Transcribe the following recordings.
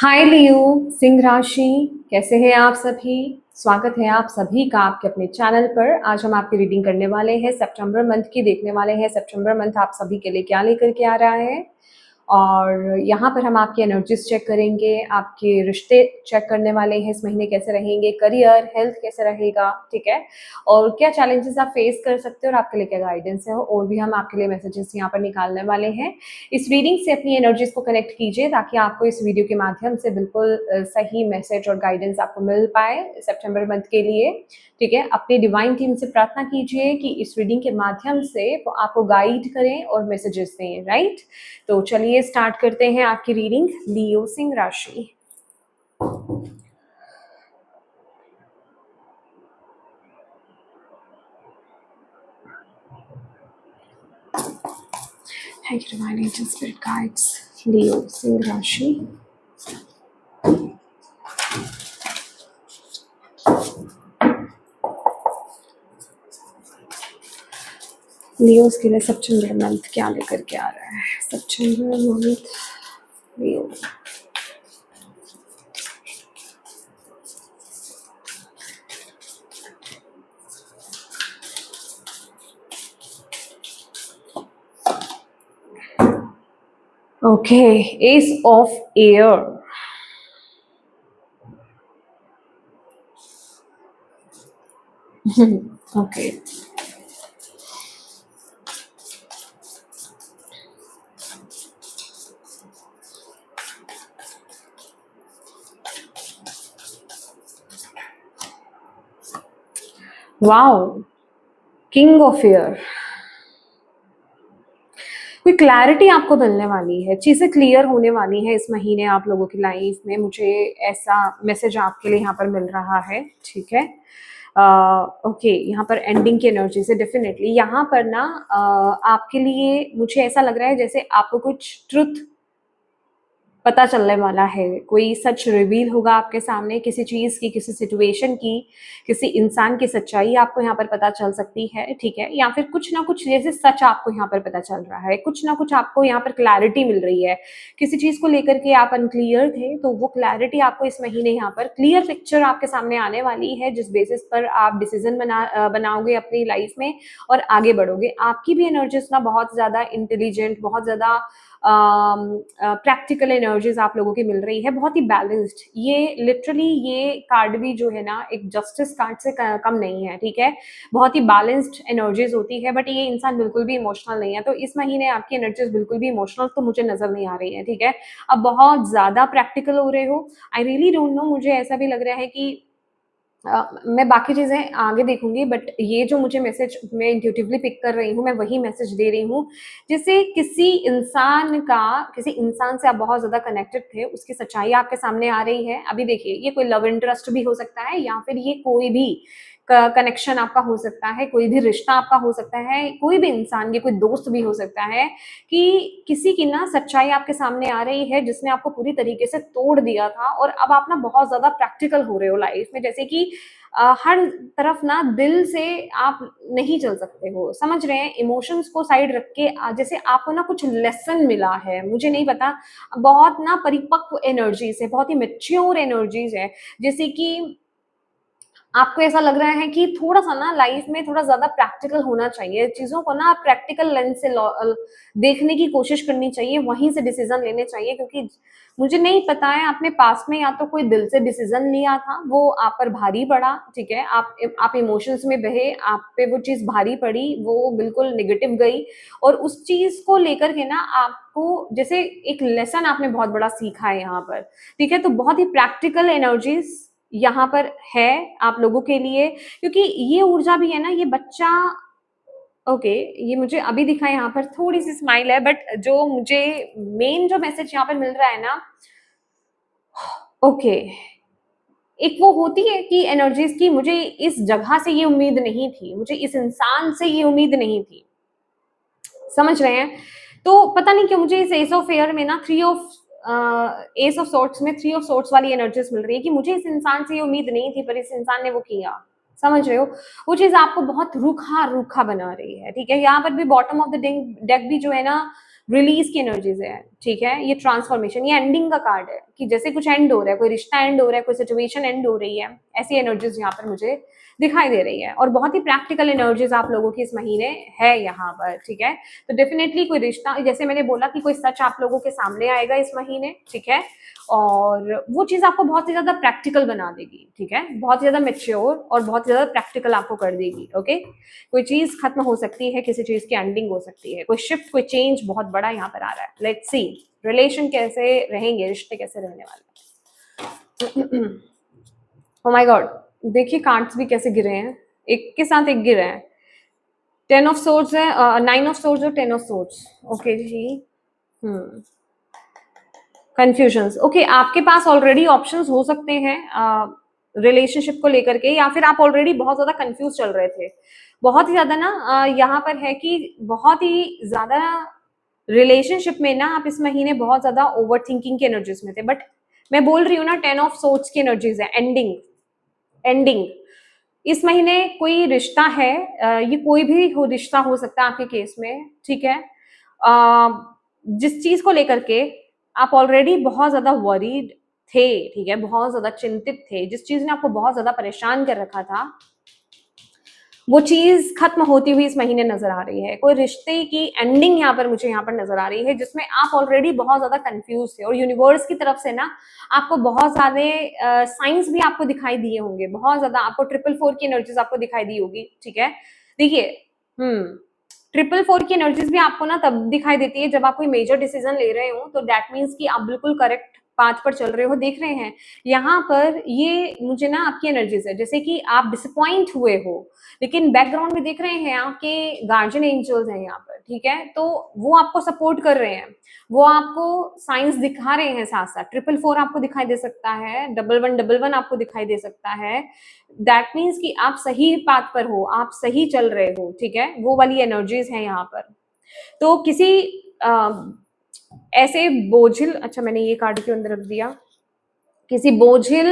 हाय लियो, सिंह राशि। कैसे हैं आप सभी? स्वागत है आप सभी का आपके अपने चैनल पर। आज हम आपकी रीडिंग करने वाले हैं, सितंबर मंथ की देखने वाले हैं। सितंबर मंथ आप सभी के लिए क्या लेकर के आ रहा है, और यहाँ पर हम आपकी एनर्जीज चेक करेंगे, आपके रिश्ते चेक करने वाले हैं, इस महीने कैसे रहेंगे, करियर, हेल्थ कैसे रहेगा, ठीक है, और क्या चैलेंजेस आप फेस कर सकते हो और आपके लिए क्या गाइडेंस है, और भी हम आपके लिए मैसेजेस यहाँ पर निकालने वाले हैं। इस रीडिंग से अपनी एनर्जीज को कनेक्ट कीजिए ताकि आपको इस वीडियो के माध्यम से बिल्कुल सही मैसेज और गाइडेंस आपको मिल पाए सितंबर मंथ के लिए। ठीक है, अपनी डिवाइन टीम से प्रार्थना कीजिए कि इस रीडिंग के माध्यम से वो आपको गाइड करें और मैसेजेस दें, राइट। तो चलिए स्टार्ट करते हैं आपकी रीडिंग, लियो सिंह राशि। Thank you, divine angel spirit guides, लियो सिंह राशि। लियोस के लिए सितंबर मंथ क्या लेकर के आ रहा है? सितंबर month Leo. Okay, ace of air. Okay, wow, king of air. कोई क्लैरिटी आपको मिलने वाली है, चीजें क्लियर होने वाली है इस महीने आप लोगों की लाइफ में। मुझे ऐसा मैसेज आपके लिए यहाँ पर मिल रहा है, ठीक है। ओके, यहाँ पर एंडिंग की एनर्जी से डेफिनेटली यहाँ पर ना आपके लिए मुझे ऐसा लग रहा है जैसे आपको कुछ ट्रुथ पता चलने वाला है, कोई सच रिवील होगा आपके सामने, किसी चीज की, किसी सिचुएशन की, किसी इंसान की सच्चाई आपको यहाँ पर पता चल सकती है, ठीक है। या फिर कुछ ना कुछ जैसे सच आपको यहाँ पर पता चल रहा है, कुछ ना कुछ आपको यहाँ पर क्लैरिटी मिल रही है। किसी चीज को लेकर के आप अनक्लियर थे तो वो क्लैरिटी आपको इस महीने यहाँ पर क्लियर पिक्चर आपके सामने आने वाली है, जिस बेसिस पर आप डिसीजन बनाओगे अपनी लाइफ में और आगे बढ़ोगे। आपकी भी एनर्जीज ना बहुत ज्यादा इंटेलिजेंट, बहुत ज्यादा प्रैक्टिकल एनर्जीज आप लोगों की मिल रही है, बहुत ही बैलेंस्ड। ये लिटरली ये कार्ड भी जो है ना एक जस्टिस कार्ड से कम नहीं है, ठीक है। बहुत ही बैलेंस्ड एनर्जीज होती है, बट ये इंसान बिल्कुल भी इमोशनल नहीं है। तो इस महीने आपकी एनर्जीज बिल्कुल भी इमोशनल तो मुझे नजर नहीं आ रही है, ठीक है। अब बहुत ज्यादा प्रैक्टिकल हो रहे हो, आई रियली डोंट नो। मुझे ऐसा भी लग रहा है कि मैं बाकी चीजें आगे देखूंगी, बट ये जो मुझे मैसेज मैं इंट्यूटिवली पिक कर रही हूँ, मैं वही मैसेज दे रही हूँ। जैसे किसी इंसान से आप बहुत ज्यादा कनेक्टेड थे, उसकी सच्चाई आपके सामने आ रही है। अभी देखिए, ये कोई लव इंटरेस्ट भी हो सकता है, या फिर ये कोई भी कनेक्शन आपका हो सकता है, कोई भी रिश्ता आपका हो सकता है, कोई भी इंसान, ये कोई दोस्त भी हो सकता है कि किसी की ना सच्चाई आपके सामने आ रही है जिसने आपको पूरी तरीके से तोड़ दिया था, और अब आप ना बहुत ज्यादा प्रैक्टिकल हो रहे हो लाइफ में। जैसे कि हर तरफ ना दिल से आप नहीं चल सकते हो, समझ रहे हैं। इमोशंस को साइड रख के जैसे आपको ना कुछ लेसन मिला है, मुझे नहीं पता। बहुत ना परिपक्व एनर्जीज है, बहुत ही मेच्योर एनर्जीज है। जैसे कि आपको ऐसा लग रहा है कि थोड़ा सा ना लाइफ में थोड़ा ज्यादा प्रैक्टिकल होना चाहिए, चीजों को ना प्रैक्टिकल लेंस से देखने की कोशिश करनी चाहिए, वहीं से डिसीजन लेने चाहिए। क्योंकि मुझे नहीं पता है, आपने पास्ट में या तो कोई दिल से डिसीजन लिया था, वो आप पर भारी पड़ा, ठीक है, आप इमोशंस में बहे, आप पे वो चीज भारी पड़ी, वो बिल्कुल निगेटिव गई, और उस चीज को लेकर के ना आपको जैसे एक लेसन आपने बहुत बड़ा सीखा है यहाँ पर, ठीक है। तो बहुत ही प्रैक्टिकल एनर्जीज यहाँ पर है आप लोगों के लिए, क्योंकि ये ऊर्जा भी है ना, ये बच्चा। ओके, ये मुझे अभी दिखा है, यहाँ पर थोड़ी सी स्माइल है, बट जो मुझे मेन जो मैसेज यहाँ पर मिल रहा है ना, ओके, एक वो होती है कि एनर्जीज की, मुझे इस जगह से ये उम्मीद नहीं थी, मुझे इस इंसान से ये उम्मीद नहीं थी, समझ रहे हैं। तो पता नहीं क्यों मुझे इस एस ऑफ एयर में ना एस ऑफ सोर्ट्स में थ्री ऑफ सोर्ट्स वाली एनर्जीज मिल रही है कि मुझे इस इंसान से ये उम्मीद नहीं थी, पर इस इंसान ने वो किया, समझ रहे हो। वो चीज आपको बहुत रूखा रूखा बना रही है, ठीक है। यहाँ पर भी बॉटम ऑफ द डेक भी जो है ना, रिलीज की एनर्जीज है, ठीक है। ये ट्रांसफॉर्मेशन, ये एंडिंग का कार्ड है कि जैसे कुछ एंड हो रहा है, कोई रिश्ता एंड हो रहा है, कोई सिचुएशन एंड हो रही है, ऐसी एनर्जीज यहाँ पर मुझे दिखाई दे रही है। और बहुत ही प्रैक्टिकल एनर्जीज आप लोगों की इस महीने है यहाँ पर, ठीक है। तो डेफिनेटली कोई रिश्ता, जैसे मैंने बोला कि कोई सच आप लोगों के सामने आएगा इस महीने, ठीक है। और वो चीज आपको बहुत ही ज्यादा प्रैक्टिकल बना देगी, ठीक है, बहुत ही ज्यादा मेच्योर और बहुत ही ज्यादा प्रैक्टिकल आपको कर देगी, ओके। कोई चीज खत्म हो सकती है, किसी चीज की एंडिंग हो सकती है, कोई शिफ्ट, कोई चेंज बहुत बड़ा यहाँ पर आ रहा है। लेट्स सी रिलेशन कैसे रहेंगे, रिश्ते कैसे रहने वाले। ओ माय गॉड, देखिए कार्ड्स भी कैसे गिरे हैं, एक के साथ एक गिरे हैं। 10 ऑफ सोर्ड्स है, 9 ऑफ सोर्ड्स और 10 ऑफ सोर्ड्स, ओके जी। Confusions, okay. आपके पास ऑलरेडी ऑप्शंस हो सकते हैं रिलेशनशिप को लेकर के, या फिर आप ऑलरेडी बहुत ज्यादा कंफ्यूज चल रहे थे। बहुत ही ज्यादा ना यहाँ पर है कि बहुत ही ज्यादा रिलेशनशिप में ना आप इस महीने बहुत ज्यादा ओवर थिंकिंग की एनर्जीज में थे। बट मैं बोल रही हूँ ना, 10 ऑफ सोर्ड्स की एनर्जीज है, एंडिंग, एंडिंग। इस महीने कोई रिश्ता है, ये कोई भी हो रिश्ता हो सकता है आपके केस में, ठीक है। जिस चीज को लेकर के आप ऑलरेडी बहुत ज्यादा वरीड थे, ठीक है, बहुत ज्यादा चिंतित थे, जिस चीज ने आपको बहुत ज्यादा परेशान कर रखा था, वो चीज खत्म होती हुई इस महीने नजर आ रही है। कोई रिश्ते की एंडिंग यहाँ पर मुझे यहाँ पर नजर आ रही है, जिसमें आप ऑलरेडी बहुत ज्यादा कंफ्यूज थे और यूनिवर्स की तरफ से ना आपको बहुत सारे साइंस भी आपको दिखाई दिए होंगे, बहुत ज्यादा आपको 444 की एनर्जीज आपको दिखाई दी होगी, ठीक है। देखिए 444 की एनर्जीज भी आपको ना तब दिखाई देती है जब आप कोई मेजर डिसीजन ले रहे हो, तो दैट मीन्स कि आप बिल्कुल करेक्ट पाथ पर चल रहे हो। देख रहे हैं यहाँ पर ये मुझे ना आपकी एनर्जीज है, जैसे कि आप डिसअपॉइंट हुए हो, लेकिन बैकग्राउंड में देख रहे हैं आपके गार्जियन एंजल्स हैं यहाँ पर, ठीक है। तो वो आपको सपोर्ट कर रहे हैं, वो आपको साइंस दिखा रहे हैं साथ साथ। 444 आपको दिखाई दे सकता है, 1111 आपको दिखाई दे सकता है। दैट मीन्स कि आप सही पाथ पर हो, आप सही चल रहे हो, ठीक है। वो वाली एनर्जीज है यहाँ पर। तो किसी ऐसे बोझिल, अच्छा मैंने ये कार्ड के अंदर रख दिया, किसी बोझिल,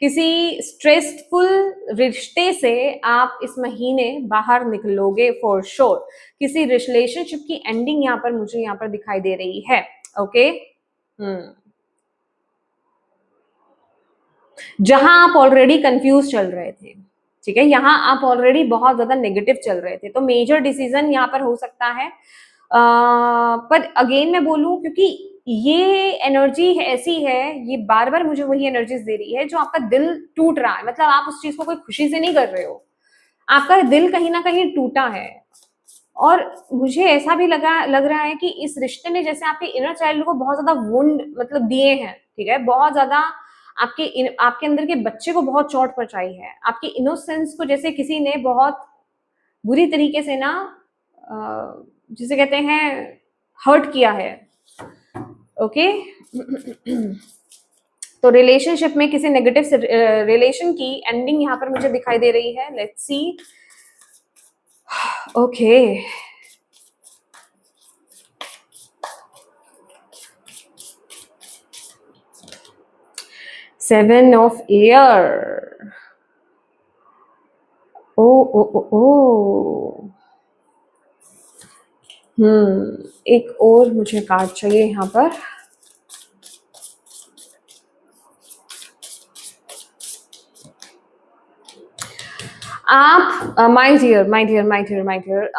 किसी स्ट्रेसफुल रिश्ते से आप इस महीने बाहर निकलोगे फॉर श्योर। किसी रिलेशनशिप की एंडिंग यहाँ पर मुझे यहाँ पर दिखाई दे रही है, ओके। जहां आप ऑलरेडी कंफ्यूज चल रहे थे, ठीक है, यहाँ आप ऑलरेडी बहुत ज्यादा नेगेटिव चल रहे थे, तो मेजर डिसीजन यहाँ पर हो सकता है। पर अगेन मैं बोलूं, क्योंकि ये एनर्जी ऐसी है, ये बार बार मुझे वही एनर्जीज दे रही है जो आपका दिल टूट रहा है, मतलब आप उस चीज को कोई खुशी से नहीं कर रहे हो, आपका दिल कहीं ना कहीं टूटा है। और मुझे ऐसा भी लग रहा है कि इस रिश्ते ने जैसे आपके इनर चाइल्ड को बहुत ज्यादा वुंड मतलब दिए हैं, ठीक है, बहुत ज्यादा आपके अंदर के बच्चे को बहुत चोट पहुंचाई है, आपके इनोसेंस को जैसे किसी ने बहुत बुरी तरीके से ना जिसे कहते हैं हर्ट किया है, ओके। तो रिलेशनशिप में किसी नेगेटिव रिलेशन की एंडिंग यहाँ पर मुझे दिखाई दे रही है। Let's see, okay. Seven of air, oh oh oh oh, एक और मुझे कार्ड चाहिए यहाँ पर। आप my dear my dear my dear my dear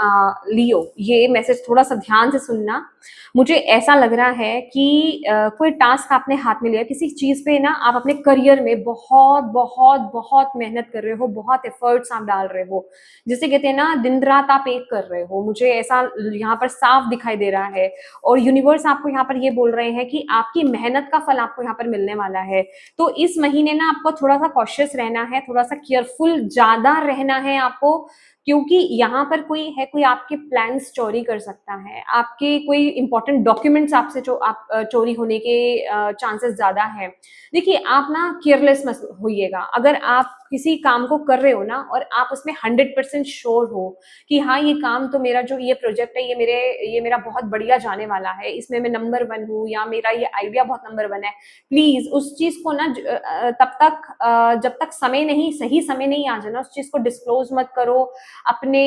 Leo, ये मैसेज थोड़ा सा ध्यान से सुनना। मुझे ऐसा लग रहा है कि कोई टास्क आपने हाथ में लिया, किसी चीज पे ना आप अपने करियर में बहुत बहुत बहुत मेहनत कर रहे हो, बहुत एफर्ट्स आप डाल रहे हो, जिसे कहते हैं ना दिन रात आप एक कर रहे हो, मुझे ऐसा यहाँ पर साफ दिखाई दे रहा है। और यूनिवर्स आपको यहाँ पर ये बोल रहे हैं कि आपकी मेहनत का फल आपको यहाँ पर मिलने वाला है। तो इस महीने ना आपको थोड़ा सा कॉशियस रहना है, थोड़ा सा केयरफुल ज्यादा रहना है आपको, क्योंकि यहाँ पर कोई है, कोई आपके प्लान्स चोरी कर सकता है, आपके कोई इंपॉर्टेंट डॉक्यूमेंट्स आपसे चोरी होने के चांसेस ज्यादा है। देखिए आप ना केयरलेस मत होइएगा, अगर आप किसी काम को कर रहे हो ना और आप उसमें 100% श्योर हो कि हाँ ये काम तो मेरा जो ये प्रोजेक्ट है ये मेरा बहुत बढ़िया जाने वाला है, इसमें मैं नंबर 1 हूँ या मेरा ये आइडिया बहुत नंबर 1 है, प्लीज उस चीज को ना तब तक जब तक समय नहीं, सही समय नहीं आ जाए ना, उस चीज को डिस्क्लोज मत करो, अपने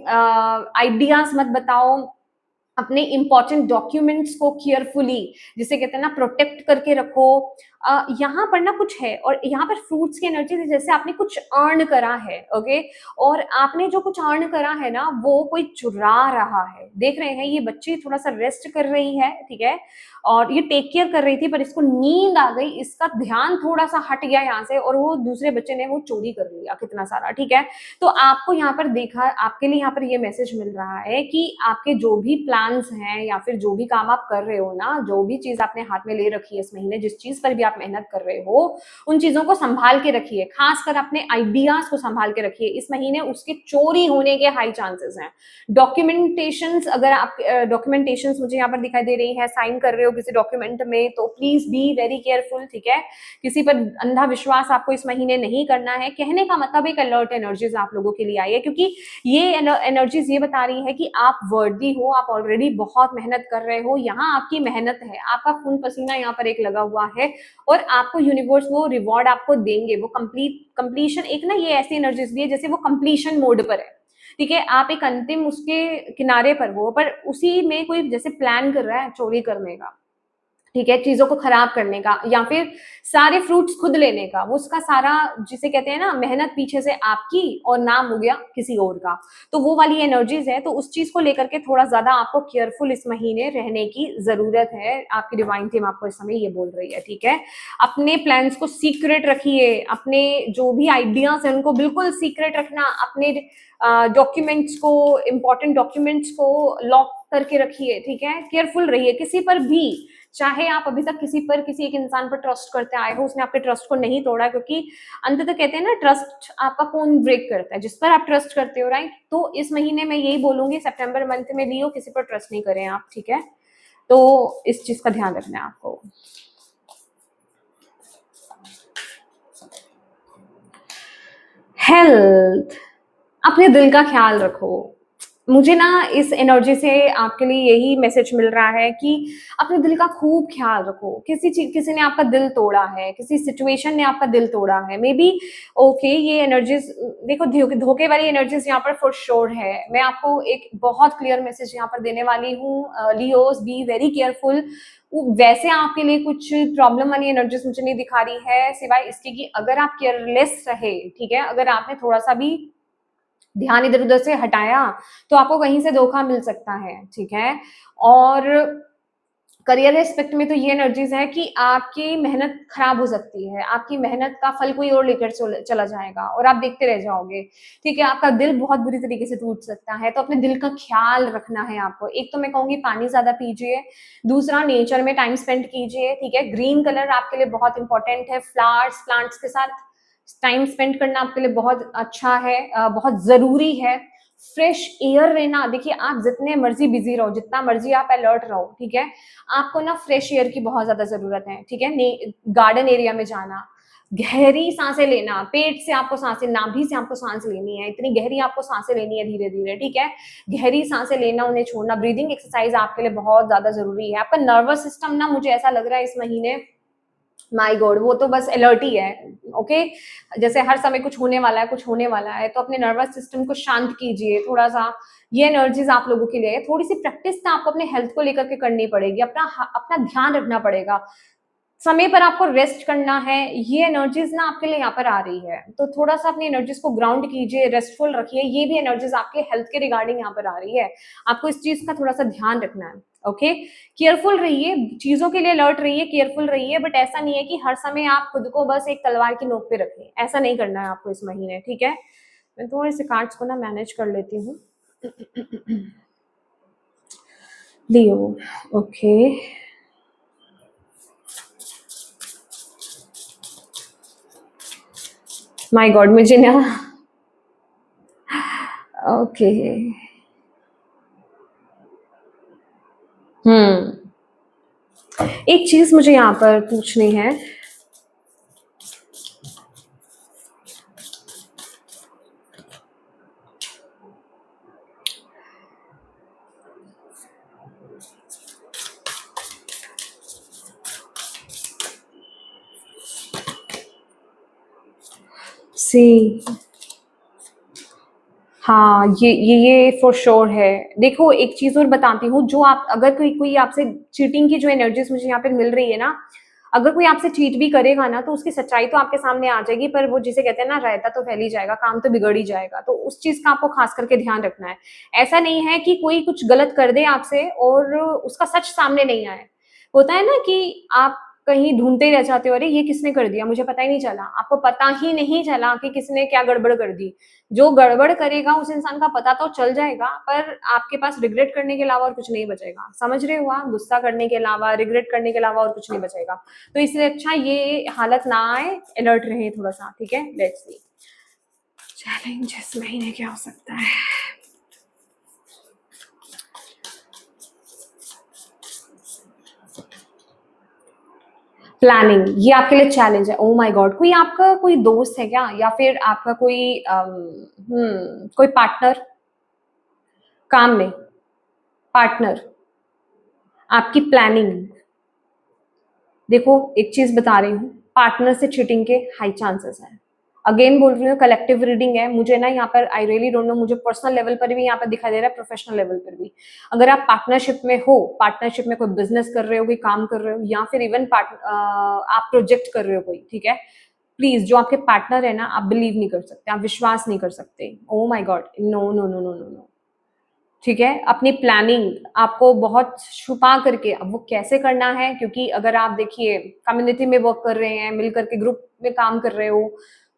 आइडियाज मत बताओ, अपने इंपॉर्टेंट डॉक्यूमेंट्स को केयरफुली, जिसे कहते हैं ना, प्रोटेक्ट करके रखो। यहाँ पर ना कुछ है, और यहाँ पर फ्रूट्स की एनर्जी, जैसे आपने कुछ अर्न करा है, ओके, और आपने जो कुछ अर्न करा है ना, वो कोई चुरा रहा है। देख रहे हैं, ये बच्ची थोड़ा सा रेस्ट कर रही है, ठीक है, और ये टेक केयर कर रही थी, पर इसको नींद आ गई, इसका ध्यान थोड़ा सा हट गया यहाँ से, और वो दूसरे बच्चे ने वो चोरी कर लिया कितना सारा, ठीक है। तो आपको यहाँ पर देखा, आपके लिए यहाँ पर ये मैसेज मिल रहा है कि आपके जो भी प्लान्स हैं, या फिर जो भी काम आप कर रहे हो ना, जो भी चीज आपने हाथ में ले रखी है इस महीने, जिस चीज पर भी आप मेहनत कर रहे हो, उन चीजों को संभाल के रखिए, खासकर अपने आइडियाज को संभाल के रखिए। इस महीने उसके चोरी होने के हाई चांसेस हैं। डॉक्यूमेंटेशंस, अगर आप डॉक्यूमेंटेशंस मुझे यहाँ पर दिखाई दे रही है, साइन कर रहे हो किसी डॉक्यूमेंट में, तो प्लीज बी वेरी केयरफुल, ठीक है। किसी पर अंधा विश्वास आपको इस महीने नहीं करना है। कहने का मतलब एक अलर्ट एनर्जीज आप लोगों के लिए आई है, क्योंकि ये एनर्जीज ये बता रही है कि आप वर्दी हो, आप ऑलरेडी बहुत मेहनत कर रहे हो, यहाँ आपकी मेहनत है, आपका खून पसीना यहाँ पर एक लगा हुआ है, और आपको यूनिवर्स वो रिवॉर्ड आपको देंगे, वो कंप्लीशन, एक ना ये ऐसी एनर्जीज भी है जैसे वो कंप्लीशन मोड पर है, ठीक है। आप एक अंतिम उसके किनारे पर हो, पर उसी में कोई जैसे प्लान कर रहा है चोरी करने का, ठीक है, चीजों को खराब करने का, या फिर सारे फ्रूट्स खुद लेने का, वो उसका सारा, जिसे कहते हैं ना, मेहनत पीछे से आपकी और नाम हो गया किसी और का, तो वो वाली एनर्जीज है। तो उस चीज को लेकर के थोड़ा ज्यादा आपको केयरफुल इस महीने रहने की जरूरत है। आपकी डिवाइन टीम आपको इस समय ये बोल रही है, ठीक है। अपने प्लान्स को सीक्रेट रखिए, अपने जो भी आइडियाज है उनको बिल्कुल सीक्रेट रखना, अपने डॉक्यूमेंट्स को, इंपॉर्टेंट डॉक्यूमेंट्स को लॉक करके रखिए, ठीक है। केयरफुल रहिए, किसी पर भी, चाहे आप अभी तक किसी पर, किसी एक इंसान पर ट्रस्ट करते आए हो, उसने आपके ट्रस्ट को नहीं तोड़ा, क्योंकि अंत तक कहते हैं ना, ट्रस्ट आपका कौन ब्रेक करता है, जिस पर आप ट्रस्ट करते हो, राइट। तो इस महीने में यही बोलूंगी, सितंबर मंथ में लियो, किसी पर ट्रस्ट नहीं करें आप, ठीक है। तो इस चीज का ध्यान रखना है आपको। हेल्थ, अपने दिल का ख्याल रखो। मुझे ना इस एनर्जी से आपके लिए यही मैसेज मिल रहा है कि अपने दिल का खूब ख्याल रखो। किसी ने आपका दिल तोड़ा है, किसी सिचुएशन ने आपका दिल तोड़ा है, मे बी, ओके, ये एनर्जीज देखो, धोखे वाली एनर्जीज यहाँ पर फॉर श्योर है। मैं आपको एक बहुत क्लियर मैसेज यहाँ पर देने वाली हूँ, लियोस, बी वेरी केयरफुल। वैसे आपके लिए कुछ प्रॉब्लम वाली एनर्जीज मुझे नहीं दिखा रही है, सिवाय इसके कि अगर आप केयरलेस रहे, ठीक है, अगर आपने थोड़ा सा भी ध्यान इधर उधर से हटाया, तो आपको कहीं से धोखा मिल सकता है, ठीक है। और करियर एस्पेक्ट में तो ये एनर्जीज है कि आपकी मेहनत खराब हो सकती है, आपकी मेहनत का फल कोई और लेकर चला जाएगा, और आप देखते रह जाओगे, ठीक है। आपका दिल बहुत बुरी तरीके से टूट सकता है, तो अपने दिल का ख्याल रखना है आपको। एक तो मैं कहूंगी पानी ज्यादा पीजिए, दूसरा नेचर में टाइम स्पेंड कीजिए, ठीक है। ग्रीन कलर आपके लिए बहुत इंपॉर्टेंट है, फ्लावर्स, प्लांट्स के साथ टाइम स्पेंड करना आपके लिए बहुत अच्छा है, बहुत जरूरी है। फ्रेश एयर लेना, देखिए आप जितने मर्जी बिजी रहो, जितना मर्जी आप अलर्ट रहो, ठीक है, आपको ना फ्रेश एयर की बहुत ज्यादा जरूरत है, ठीक है। गार्डन एरिया में जाना, गहरी सांसें लेना, पेट से आपको सांसें, नाभि से आपको सांस लेनी है, इतनी गहरी आपको सांसें लेनी है, धीरे धीरे, ठीक है। गहरी सांसें लेना, उन्हें छोड़ना, ब्रीदिंग एक्सरसाइज आपके लिए बहुत ज्यादा जरूरी है। आपका नर्वस सिस्टम ना, मुझे ऐसा लग रहा है इस महीने, माय गॉड, वो तो बस अलर्ट ही है, ओके। जैसे हर समय कुछ होने वाला है, कुछ होने वाला है, तो अपने नर्वस सिस्टम को शांत कीजिए थोड़ा सा। ये एनर्जीज आप लोगों के लिए है। थोड़ी सी प्रैक्टिस ना आपको अपने हेल्थ को लेकर के करनी पड़ेगी, अपना अपना ध्यान रखना पड़ेगा, समय पर आपको रेस्ट करना है। ये एनर्जीज ना आपके लिए यहाँ पर आ रही है, तो थोड़ा सा अपनी एनर्जीज को ग्राउंड कीजिए, रेस्टफुल रखिए। ये भी एनर्जीज आपके हेल्थ के रिगार्डिंग यहाँ पर आ रही है, आपको इस चीज का थोड़ा सा ध्यान रखना है, ओके। केयरफुल रहिए, चीजों के लिए अलर्ट रहिए, केयरफुल रहिए, बट ऐसा नहीं है कि हर समय आप खुद को बस एक तलवार की नोक पे रखें, ऐसा नहीं करना है आपको इस महीने, ठीक है। मैं थोड़े से कार्ड्स को ना मैनेज कर लेती हूँ। लियो, ओके, माय गॉड, मुझे ना, ओके, एक चीज मुझे यहाँ पर पूछनी है। सी, हाँ, ये फॉर श्योर है। देखो एक चीज़ और बताती हूँ, जो आप अगर कोई कोई आपसे चीटिंग की जो एनर्जीज़ मुझे यहाँ पे मिल रही है ना, अगर कोई आपसे चीट भी करेगा ना, तो उसकी सच्चाई तो आपके सामने आ जाएगी, पर वो जिसे कहते हैं ना, रायता तो फैल ही जाएगा, काम तो बिगड़ ही जाएगा। तो उस चीज़ का आपको खास करके ध्यान रखना है। ऐसा नहीं है कि कोई कुछ गलत कर दे आपसे और उसका सच सामने नहीं आए। होता है ना कि आप कहीं ढूँढते ही रह जाते हो, अरे ये किसने कर दिया? मुझे पता ही नहीं चला। आपको पता ही नहीं चला कि किसने क्या गड़बड़ कर दी। जो गड़बड़ करेगा उस इंसान का पता तो चल जाएगा, पर आपके पास रिग्रेट करने के अलावा और कुछ नहीं बचेगा। समझ रहे हो आप? गुस्सा करने के अलावा, रिग्रेट करने के अलावा और कुछ नहीं बचेगा। तो इससे अच्छा ये हालत ना आए, अलर्ट रहें थोड़ा-सा, ठीक है? Let's C. चैलेंज इस महीने क्या हो सकता है? प्लानिंग, ये आपके लिए चैलेंज है। Oh my God! कोई आपका कोई दोस्त है क्या? या फिर आपका कोई कोई पार्टनर काम में, पार्टनर, आपकी प्लानिंग। देखो एक चीज बता रही हूँ, पार्टनर से चीटिंग के हाई चांसेस हैं। अगेन बोल रही हूँ, कलेक्टिव रीडिंग है। मुझे ना यहाँ पर आई रियली डोंट नो, मुझे पर्सनल लेवल पर भी यहाँ पर दिखाई दे रहा है, प्रोफेशनल लेवल पर भी। अगर आप पार्टनरशिप में हो, पार्टनरशिप में कोई बिजनेस कर रहे हो, कोई काम कर रहे हो, या फिर इवन आप प्रोजेक्ट कर रहे हो कोई, ठीक है, प्लीज जो आपके पार्टनर है ना, आप बिलीव नहीं कर सकते, आप विश्वास नहीं कर सकते। Oh my god, no no no no no no. ठीक है, अपनी प्लानिंग आपको बहुत छुपा करके, अब वो कैसे करना है, क्योंकि अगर आप देखिए कम्युनिटी में वर्क कर रहे हैं, मिल करके ग्रुप में काम कर रहे हो,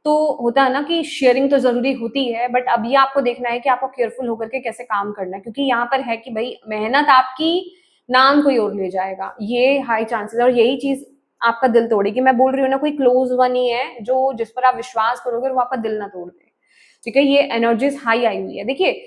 तो होता है ना कि शेयरिंग तो जरूरी होती है, बट अब ये आपको देखना है कि आपको केयरफुल होकर के कैसे काम करना है, क्योंकि यहाँ पर है कि भाई मेहनत आपकी नाम कोई और ले जाएगा, ये हाई चांसेस है। और यही चीज आपका दिल तोड़ेगी। मैं बोल रही हूँ ना, कोई क्लोज वन ही है जो जिस पर आप विश्वास करोगे और वो आपका दिल ना तोड़ दे। ठीक है, ये एनर्जीज हाई आई हुई है। देखिए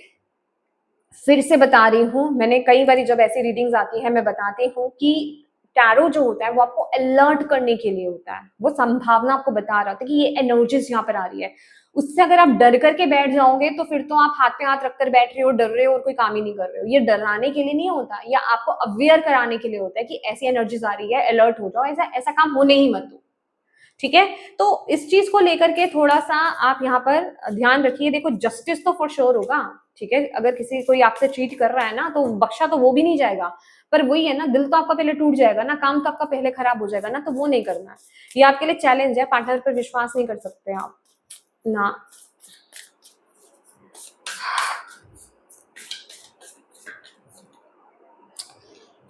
फिर से बता रही हूँ, मैंने कई बार जब ऐसी रीडिंग्स आती है मैं बताती हूँ कि टैरो जो होता है वो आपको अलर्ट करने के लिए होता है, वो संभावना आपको बता रहा होता है कि ये एनर्जीज यहाँ पर आ रही है। उससे अगर आप डर करके बैठ जाओगे तो फिर तो आप हाथ पे हाथ रखकर बैठ रहे हो, डर रहे हो और कोई काम ही नहीं कर रहे हो। ये डराने के लिए नहीं होता, या आपको अवेयर कराने के लिए होता है कि ऐसी एनर्जीज आ रही है, अलर्ट हो जाओ, ऐसा ऐसा काम होने ही मत दो। ठीक है, तो इस चीज को लेकर के थोड़ा सा आप यहाँ पर ध्यान रखिए। देखो जस्टिस तो फॉर श्योर होगा। ठीक है, अगर किसी कोई आपसे चीट कर रहा है ना, तो बख्शा तो वो भी नहीं जाएगा, पर वही है ना, दिल तो आपका पहले टूट जाएगा ना, काम तो आपका पहले खराब हो जाएगा ना, तो वो नहीं करना है। ये आपके लिए चैलेंज है, पार्टनर पर विश्वास नहीं कर सकते आप ना।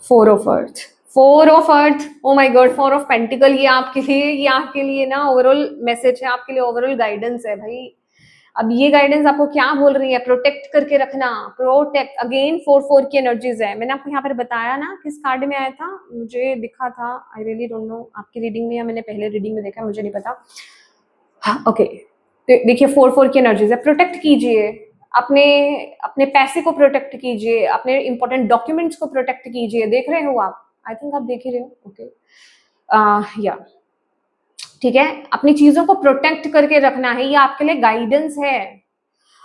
Four of earth, four of earth, oh my God, four of pentacle, ये आपके लिए ना ओवरऑल मैसेज है, आपके लिए ओवरऑल गाइडेंस है भाई। अब ये गाइडेंस आपको क्या बोल रही है? प्रोटेक्ट करके रखना, प्रोटेक्ट। अगेन फोर फोर की एनर्जीज है। मैंने आपको यहाँ पर बताया ना किस कार्ड में आया था, मुझे दिखा था, आई रियली डोंट नो आपकी रीडिंग में या मैंने पहले रीडिंग में देखा, मुझे नहीं पता। हाँ ओके, देखिए फोर फोर की एनर्जीज है। प्रोटेक्ट कीजिए अपने अपने पैसे को, प्रोटेक्ट कीजिए अपने इंपॉर्टेंट डॉक्यूमेंट्स को, प्रोटेक्ट कीजिए। देख रहे हो आप? आई थिंक आप देख ही रहे हो। ओके या ठीक है, अपनी चीजों को प्रोटेक्ट करके रखना है, ये आपके लिए गाइडेंस है।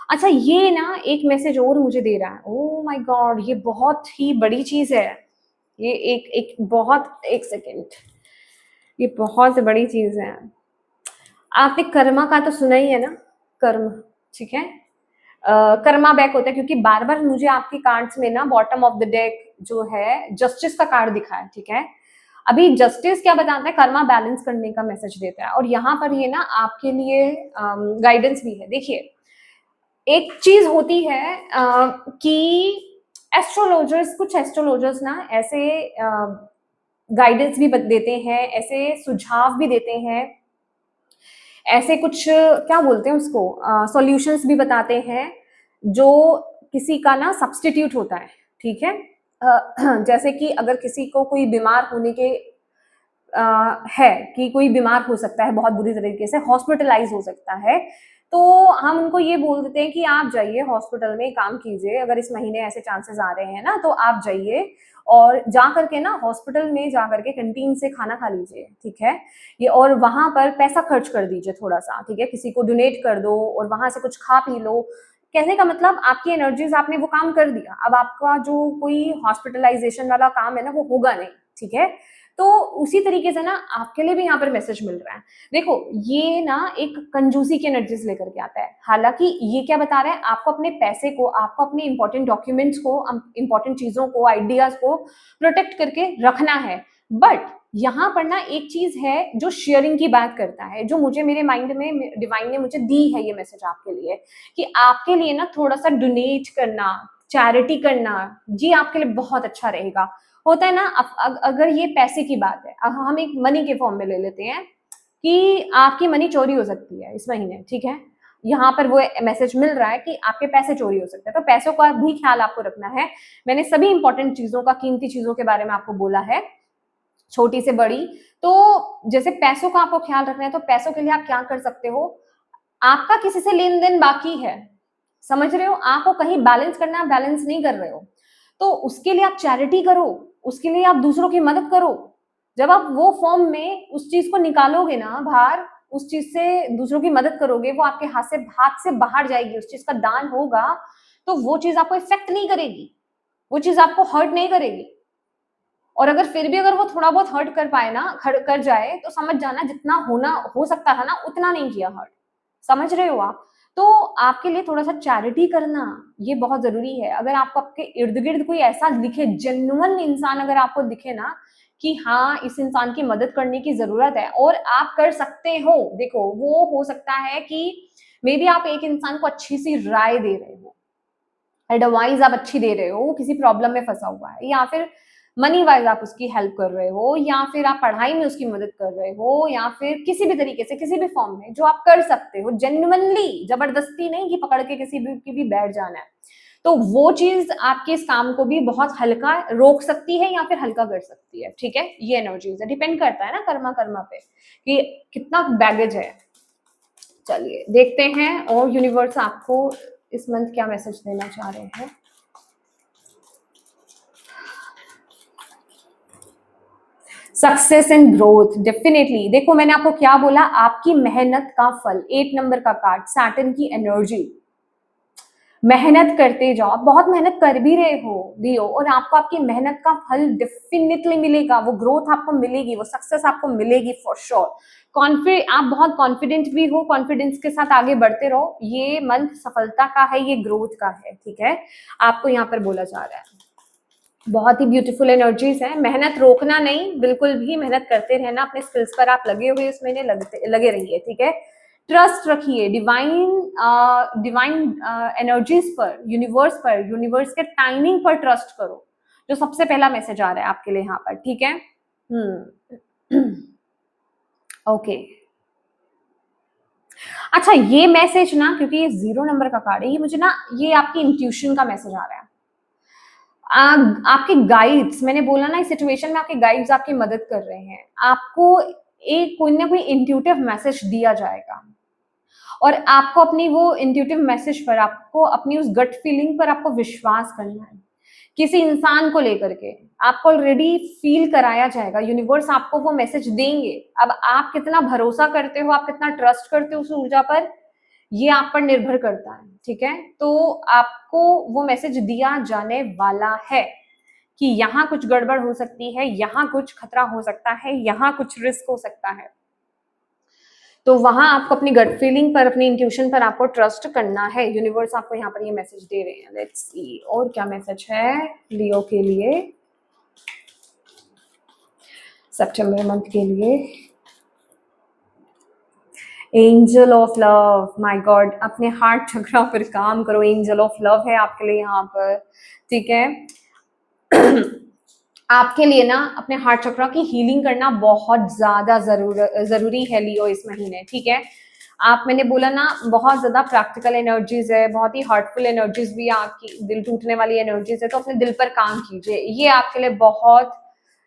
अच्छा ये ना एक मैसेज और मुझे दे रहा है, ओह माय गॉड, ये बहुत ही बड़ी चीज है। ये एक एक बहुत, एक सेकेंड, ये बहुत बड़ी चीज है। आपने कर्मा का तो सुना ही है ना, कर्म, ठीक है। कर्मा बैक होता है, क्योंकि बार बार मुझे आपके कार्ड्स में ना बॉटम ऑफ द डेक जो है जस्टिस का कार्ड दिखा है। ठीक है, अभी जस्टिस क्या बताता है? कर्मा बैलेंस करने का मैसेज देता है, और यहाँ पर ये ना आपके लिए गाइडेंस भी है। देखिए एक चीज होती है कि एस्ट्रोलॉजर्स, कुछ एस्ट्रोलॉजर्स ना ऐसे गाइडेंस भी देते हैं, ऐसे सुझाव भी देते हैं, ऐसे कुछ क्या बोलते हैं उसको, सॉल्यूशंस भी बताते हैं, जो किसी का ना सब्स्टिट्यूट होता है। ठीक है, जैसे कि अगर किसी को कोई बीमार होने के है कि कोई बीमार हो सकता है, बहुत बुरी तरीके से हॉस्पिटलाइज हो सकता है, तो हम उनको ये बोल देते हैं कि आप जाइए हॉस्पिटल में, काम कीजिए, अगर इस महीने ऐसे चांसेस आ रहे हैं ना, तो आप जाइए और जा करके ना हॉस्पिटल में जा करके कैंटीन से खाना खा लीजिए। ठीक है, ये और वहां पर पैसा खर्च कर दीजिए थोड़ा सा, ठीक है, किसी को डोनेट कर दो और वहां से कुछ खा पी लो। कहने का मतलब आपकी एनर्जीज, आपने वो काम कर दिया, अब आपका जो कोई हॉस्पिटलाइजेशन वाला काम है ना वो होगा नहीं। ठीक है, तो उसी तरीके से ना आपके लिए भी यहाँ पर मैसेज मिल रहा है। देखो ये ना एक कंजूसी की एनर्जीज लेकर के आता है। हालांकि ये क्या बता रहा है, आपको अपने पैसे को, आपको अपने इंपॉर्टेंट डॉक्यूमेंट्स को, इंपॉर्टेंट चीजों को, आइडियाज को प्रोटेक्ट करके रखना है। बट यहाँ पर ना एक चीज है जो शेयरिंग की बात करता है, जो मुझे मेरे माइंड में डिवाइन ने मुझे दी है ये मैसेज आपके लिए, कि आपके लिए ना थोड़ा सा डोनेट करना, चैरिटी करना, जी आपके लिए बहुत अच्छा रहेगा। होता है ना, अगर ये पैसे की बात है, अब हम एक मनी के फॉर्म में ले लेते हैं कि आपकी मनी चोरी हो सकती है इस महीने, ठीक है, यहाँ पर वो मैसेज मिल रहा है कि आपके पैसे चोरी हो सकते हैं, तो पैसों का भी ख्याल आपको रखना है। मैंने सभी इंपॉर्टेंट चीजों का, कीमती चीजों के बारे में आपको बोला है, छोटी से बड़ी। तो जैसे पैसों का आपको ख्याल रखना है, तो पैसों के लिए आप क्या कर सकते हो, आपका किसी से लेन देन बाकी है, समझ रहे हो, आपको कहीं बैलेंस करना है, बैलेंस नहीं कर रहे हो, तो उसके लिए आप चैरिटी करो, उसके लिए आप दूसरों की मदद करो। जब आप वो फॉर्म में उस चीज को निकालोगे ना बाहर, उस चीज से दूसरों की मदद करोगे, वो आपके हाथ से बाहर जाएगी, उस चीज का दान होगा, तो वो चीज आपको इफेक्ट नहीं करेगी, वो चीज आपको हर्ट नहीं करेगी। और अगर फिर भी अगर वो थोड़ा बहुत हर्ट कर पाए ना, कर जाए, तो समझ जाना जितना होना हो सकता था ना उतना नहीं किया हर्ट, समझ रहे हो आप। तो आपके लिए थोड़ा सा चैरिटी करना ये बहुत जरूरी है। अगर आपको आपके इर्द गिर्द कोई ऐसा दिखे, जेन्युइन इंसान अगर आपको दिखे ना कि हाँ इस इंसान की मदद करने की जरूरत है और आप कर सकते हो, देखो वो हो सकता है कि मे बी आप एक इंसान को अच्छी सी राय दे रहे हो, एडवाइस आप अच्छी दे रहे हो, वो किसी प्रॉब्लम में फंसा हुआ है, या फिर मनी वाइज आप उसकी हेल्प कर रहे हो, या फिर आप पढ़ाई में उसकी मदद कर रहे हो, या फिर किसी भी तरीके से, किसी भी फॉर्म में जो आप कर सकते हो जेन्युइनली, जबरदस्ती नहीं कि पकड़ के किसी भी की भी बैठ जाना है, तो वो चीज आपके इस काम को भी बहुत हल्का रोक सकती है या फिर हल्का कर सकती है, ठीक है। ये एनर्जीज है, डिपेंड करता है ना कर्मा कर्मा पे कि कितना बैगेज है। चलिए देखते हैं और यूनिवर्स आपको इस मंथ क्या मैसेज देना चाह रहे हैं। Success and growth, definitely. देखो मैंने आपको क्या बोला, आपकी मेहनत का फल, 8 नंबर का कार्ड, सैटर्न की एनर्जी, मेहनत करते जाओ, आप बहुत मेहनत कर भी रहे हो लियो, और आपको आपकी मेहनत का फल डेफिनेटली मिलेगा, वो ग्रोथ आपको मिलेगी, वो सक्सेस आपको मिलेगी फॉर श्योर। आप बहुत कॉन्फिडेंट भी हो, कॉन्फिडेंस के साथ आगे बढ़ते रहो, ये मंथ सफलता का है, ये ग्रोथ का है, ठीक है, आपको यहाँ पर बोला जा रहा है। बहुत ही ब्यूटीफुल एनर्जीज है, मेहनत रोकना नहीं, बिल्कुल भी मेहनत करते रहना, अपने स्किल्स पर आप लगे हुए इस महीने लगे रहिए, ठीक है। ट्रस्ट रखिए डिवाइन एनर्जीज पर, यूनिवर्स के टाइमिंग पर ट्रस्ट करो, जो सबसे पहला मैसेज आ रहा है आपके लिए यहाँ पर, ठीक है। ओके अच्छा, ये मैसेज ना, क्योंकि ये 0 नंबर का कार्ड है, ये मुझे ना, ये आपकी इंट्यूशन का मैसेज आ रहा है। आपके गाइड्स, मैंने बोला ना इस सिचुएशन में आपके गाइड्स आपकी मदद कर रहे हैं, आपको एक कोई ना कोई इंट्यूटिव मैसेज दिया जाएगा, और आपको अपनी वो इंट्यूटिव मैसेज पर, आपको अपनी उस गट फीलिंग पर आपको विश्वास करना है। किसी इंसान को लेकर के आपको ऑलरेडी फील कराया जाएगा, यूनिवर्स आपको वो मैसेज देंगे। अब आप कितना भरोसा करते हो, आप कितना ट्रस्ट करते हो उस ऊर्जा पर, ये आप पर निर्भर करता है, ठीक है। तो आपको वो मैसेज दिया जाने वाला है कि यहाँ कुछ गड़बड़ हो सकती है, यहाँ कुछ खतरा हो सकता है, यहाँ कुछ रिस्क हो सकता है, तो वहां आपको अपनी गट फीलिंग पर, अपनी इंट्यूशन पर आपको ट्रस्ट करना है। यूनिवर्स आपको यहाँ पर ये मैसेज दे रहे हैं। लेट्स सी और क्या मैसेज है लियो के लिए सितंबर मंथ के लिए। Angel of love, my God, अपने हार्ट चक्रा पर काम करो, एंजल ऑफ लव है आपके लिए यहाँ पर, ठीक है। आपके लिए ना अपने हार्ट चक्रा की हीलिंग करना बहुत ज्यादा जरूरी है लियो इस महीने, ठीक है। आप, मैंने बोला ना, बहुत ज्यादा प्रैक्टिकल एनर्जीज है, बहुत ही हार्टफुल एनर्जीज भी है आपकी, दिल टूटने वाली एनर्जीज है, तो अपने दिल पर काम कीजिए, ये आपके लिए बहुत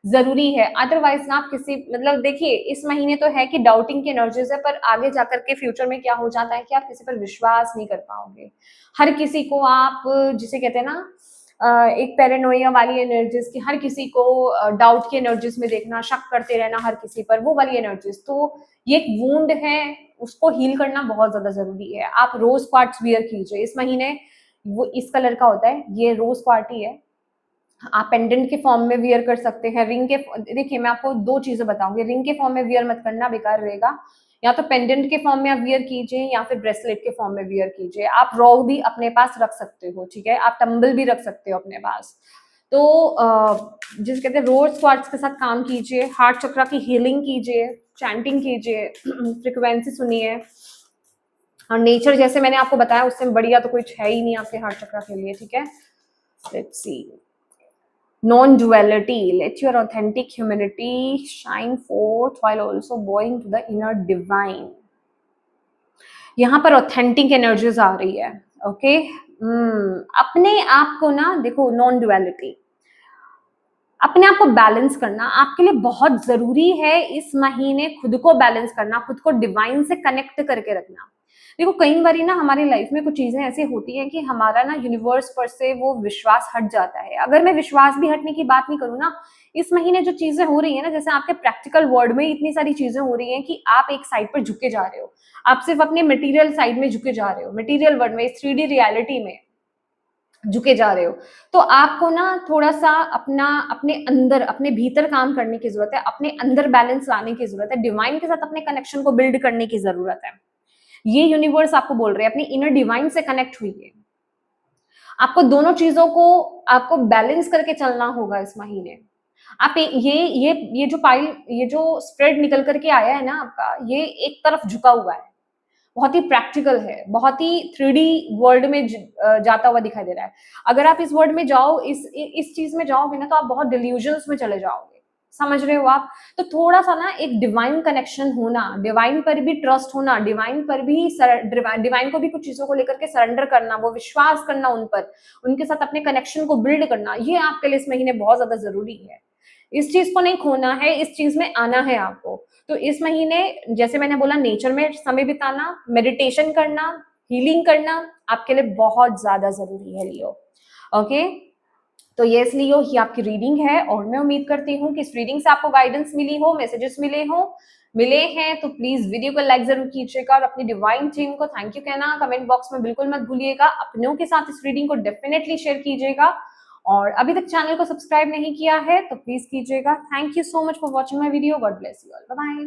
जरूरी है। अदरवाइज ना आप किसी, मतलब देखिए इस महीने तो है कि डाउटिंग की एनर्जीज है, पर आगे जाकर के फ्यूचर में क्या हो जाता है कि आप किसी पर विश्वास नहीं कर पाओगे, हर किसी को आप, जिसे कहते हैं ना एक पैरानोइया वाली एनर्जीज की, हर किसी को डाउट की एनर्जीज में देखना, शक करते रहना हर किसी पर, वो वाली एनर्जीज, तो ये एक वुंड है, उसको हील करना बहुत ज्यादा जरूरी है। आप रोज क्वार्ट्ज वियर कीजिए इस महीने, वो इस कलर का होता है, ये रोज क्वार्ट ही है, आप पेंडेंट के फॉर्म में वियर कर सकते हैं, रिंग के, देखिए मैं आपको दो चीजें बताऊंगी, रिंग के फॉर्म में वियर मत करना, बेकार रहेगा। या तो पेंडेंट के फॉर्म में आप वियर कीजिए या फिर ब्रेसलेट के फॉर्म में वियर कीजिए। आप रॉ भी अपने पास रख सकते हो, ठीक है, आप टम्बल भी रख सकते हो अपने पास। तो जिसे कहते हैं रोज क्वार्ट्स के साथ काम कीजिए, हार्ट चक्रा की हीलिंग कीजिए, चैंटिंग कीजिए, फ्रिक्वेंसी सुनिए। और नेचर जैसे मैंने आपको बताया उससे बढ़िया तो कुछ है ही नहीं आपके हार्ट चक्रा के लिए, ठीक है। Let's C, non-duality, let your authentic humanity shine forth while also bowing to the inner divine। यहाँ पर ऑथेंटिक एनर्जीज आ रही है, ओके। अपने आप को ना देखो, नॉन डुअलिटी, अपने आप को बैलेंस करना आपके लिए बहुत जरूरी है इस महीने। खुद को बैलेंस करना, खुद को डिवाइन से कनेक्ट करके रखना। देखो कई बार ना हमारी लाइफ में कुछ चीजें ऐसी होती हैं कि हमारा ना यूनिवर्स पर से वो विश्वास हट जाता है। अगर मैं विश्वास भी हटने की बात नहीं करूँ ना, इस महीने जो चीजें हो रही है ना, जैसे आपके प्रैक्टिकल वर्ल्ड में इतनी सारी चीजें हो रही हैं कि आप एक साइड पर झुके जा रहे हो, आप सिर्फ अपने मटेरियल साइड में झुके जा रहे हो, मटेरियल वर्ल्ड में, 3D रियलिटी में झुके जा रहे हो। तो आपको ना थोड़ा सा अपने अंदर, अपने भीतर काम करने की जरूरत है, अपने अंदर बैलेंस लाने की जरूरत है, डिवाइन के साथ अपने कनेक्शन को बिल्ड करने की जरूरत है। ये यूनिवर्स आपको बोल रहे हैं, अपनी इनर डिवाइन से कनेक्ट हुई है। आपको दोनों चीजों को आपको बैलेंस करके चलना होगा इस महीने। आप ये जो पाइल, ये जो स्प्रेड निकल करके आया है ना आपका, ये एक तरफ झुका हुआ है, बहुत ही प्रैक्टिकल है, बहुत ही 3D वर्ल्ड में जाता हुआ दिखाई दे रहा है। अगर आप इस वर्ल्ड में जाओ, इस चीज में जाओगे ना, तो आप बहुत डिल्यूजन्स में चले जाओगे, समझ रहे हो आप। तो थोड़ा सा ना एक डिवाइन कनेक्शन होना, डिवाइन पर भी ट्रस्ट होना, डिवाइन पर भी डिवाइन को भी कुछ चीजों को लेकर के सरेंडर करना, वो विश्वास करना उन पर, उनके साथ अपने कनेक्शन को बिल्ड करना, ये आपके लिए इस महीने बहुत ज्यादा जरूरी है। इस चीज को नहीं खोना है, इस चीज में आना है आपको। तो इस महीने जैसे मैंने बोला, नेचर में समय बिताना, मेडिटेशन करना, हीलिंग करना आपके लिए बहुत ज्यादा जरूरी है लियो, ओके। तो ये लियो, ये आपकी रीडिंग है और मैं उम्मीद करती हूँ कि इस रीडिंग से आपको गाइडेंस मिली हो, मैसेजेस मिले हैं तो प्लीज वीडियो को लाइक जरूर कीजिएगा और अपनी डिवाइन टीम को थैंक यू कहना कमेंट बॉक्स में बिल्कुल मत भूलिएगा। अपनों के साथ इस रीडिंग को डेफिनेटली शेयर कीजिएगा और अभी तक चैनल को सब्सक्राइब नहीं किया है तो प्लीज कीजिएगा। Thank you so much for watching my video. God bless you all, bye bye.